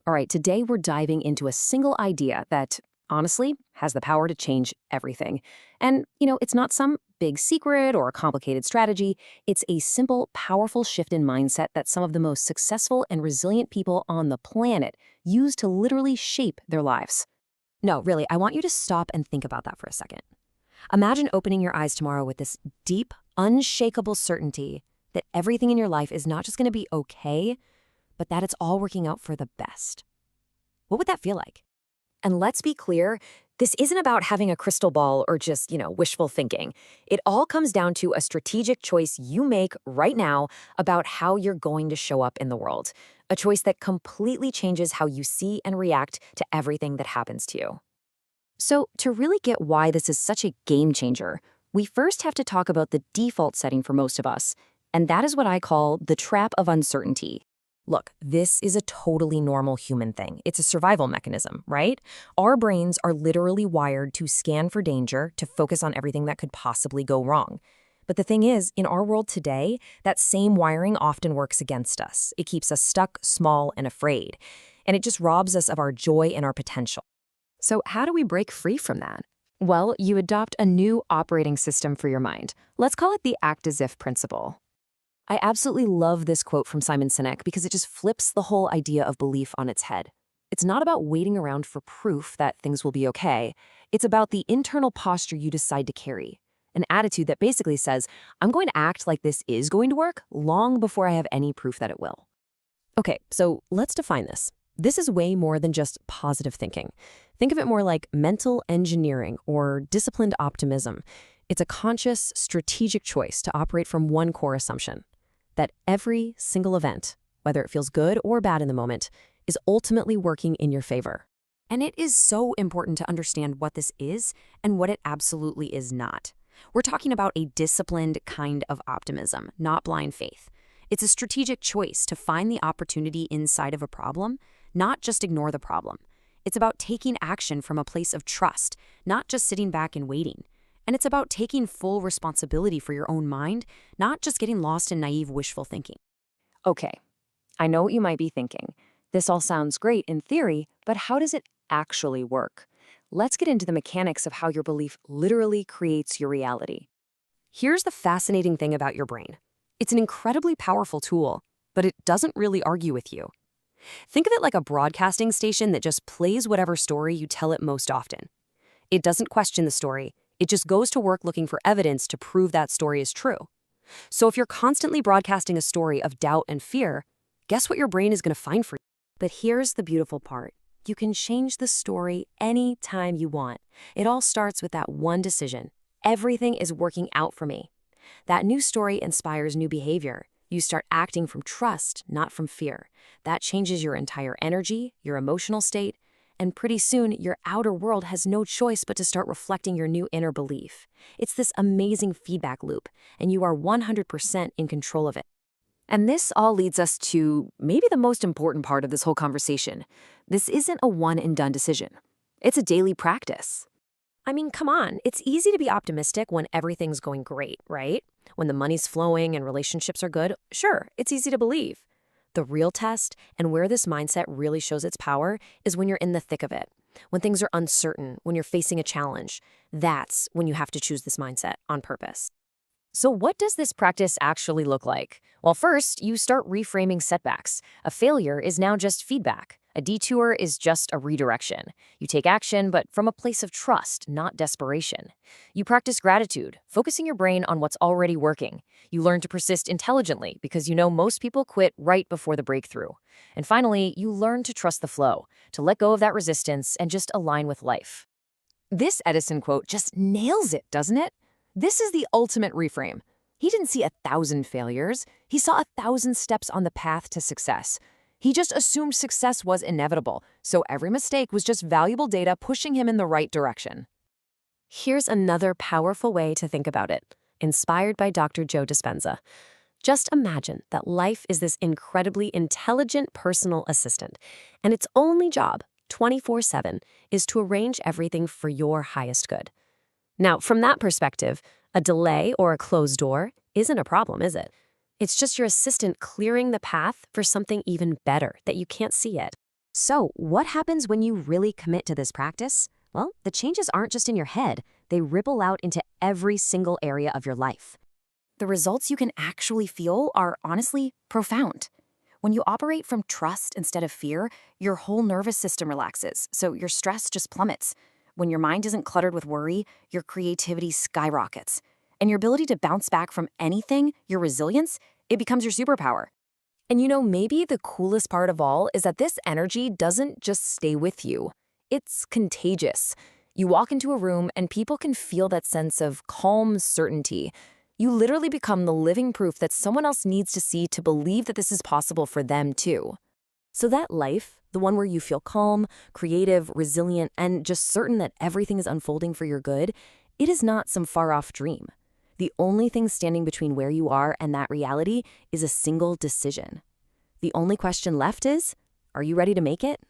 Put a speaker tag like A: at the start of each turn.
A: All right, today we're diving into a single idea that, honestly, has the power to change everything. And, it's not some big secret or a complicated strategy. It's a simple, powerful shift in mindset that some of the most successful and resilient people on the planet use to literally shape their lives. No, really, I want you to stop and think about that for a second. Imagine opening your eyes tomorrow with this deep, unshakable certainty that everything in your life is not just going to be okay, but that it's all working out for the best. What would that feel like? And let's be clear, this isn't about having a crystal ball or just, wishful thinking. It all comes down to a strategic choice you make right now about how you're going to show up in the world. A choice that completely changes how you see and react to everything that happens to you. So, to really get why this is such a game changer, we first have to talk about the default setting for most of us, and that is what I call the trap of uncertainty. Look, this is a totally normal human thing. It's a survival mechanism, right? Our brains are literally wired to scan for danger, to focus on everything that could possibly go wrong. But the thing is, in our world today, that same wiring often works against us. It keeps us stuck, small, and afraid. And it just robs us of our joy and our potential. So how do we break free from that? Well, you adopt a new operating system for your mind. Let's call it the act-as-if principle. I absolutely love this quote from Simon Sinek because it just flips the whole idea of belief on its head. It's not about waiting around for proof that things will be okay. It's about the internal posture you decide to carry. An attitude that basically says, I'm going to act like this is going to work long before I have any proof that it will. Okay, so let's define this. This is way more than just positive thinking. Think of it more like mental engineering or disciplined optimism. It's a conscious, strategic choice to operate from one core assumption: that every single event, whether it feels good or bad in the moment, is ultimately working in your favor. And it is so important to understand what this is and what it absolutely is not. We're talking about a disciplined kind of optimism, not blind faith. It's a strategic choice to find the opportunity inside of a problem, not just ignore the problem. It's about taking action from a place of trust, not just sitting back and waiting. And it's about taking full responsibility for your own mind, not just getting lost in naive wishful thinking. Okay, I know what you might be thinking. This all sounds great in theory, but how does it actually work? Let's get into the mechanics of how your belief literally creates your reality. Here's the fascinating thing about your brain. It's an incredibly powerful tool, but it doesn't really argue with you. Think of it like a broadcasting station that just plays whatever story you tell it most often. It doesn't question the story. It just goes to work looking for evidence to prove that story is true. So if you're constantly broadcasting a story of doubt and fear, guess what your brain is going to find for you? But here's the beautiful part. You can change the story any time you want. It all starts with that one decision. Everything is working out for me. That new story inspires new behavior. You start acting from trust, not from fear. That changes your entire energy, your emotional state, and pretty soon, your outer world has no choice but to start reflecting your new inner belief. It's this amazing feedback loop, and you are 100% in control of it. And this all leads us to maybe the most important part of this whole conversation. This isn't a one-and-done decision. It's a daily practice. I mean, come on, it's easy to be optimistic when everything's going great, right? When the money's flowing and relationships are good, sure, it's easy to believe. The real test, and where this mindset really shows its power, is when you're in the thick of it. When things are uncertain, when you're facing a challenge, that's when you have to choose this mindset on purpose. So what does this practice actually look like? Well, first, you start reframing setbacks. A failure is now just feedback. A detour is just a redirection. You take action, but from a place of trust, not desperation. You practice gratitude, focusing your brain on what's already working. You learn to persist intelligently because you know most people quit right before the breakthrough. And finally, you learn to trust the flow, to let go of that resistance and just align with life. This Edison quote just nails it, doesn't it? This is the ultimate reframe. He didn't see 1,000 failures. He saw 1,000 steps on the path to success. He just assumed success was inevitable, so every mistake was just valuable data pushing him in the right direction. Here's another powerful way to think about it, inspired by Dr. Joe Dispenza. Just imagine that life is this incredibly intelligent personal assistant, and its only job, 24/7, is to arrange everything for your highest good. Now, from that perspective, a delay or a closed door isn't a problem, is it? It's just your assistant clearing the path for something even better that you can't see yet.
B: So, what happens when you really commit to this practice? Well, the changes aren't just in your head, they ripple out into every single area of your life.
A: The results you can actually feel are honestly profound. When you operate from trust instead of fear, your whole nervous system relaxes, so your stress just plummets. When your mind isn't cluttered with worry, your creativity skyrockets. And your ability to bounce back from anything, your resilience, it becomes your superpower. And maybe the coolest part of all is that this energy doesn't just stay with you. It's contagious. You walk into a room and people can feel that sense of calm certainty. You literally become the living proof that someone else needs to see to believe that this is possible for them too. So that life, the one where you feel calm, creative, resilient, and just certain that everything is unfolding for your good, it is not some far-off dream. The only thing standing between where you are and that reality is a single decision. The only question left is, are you ready to make it?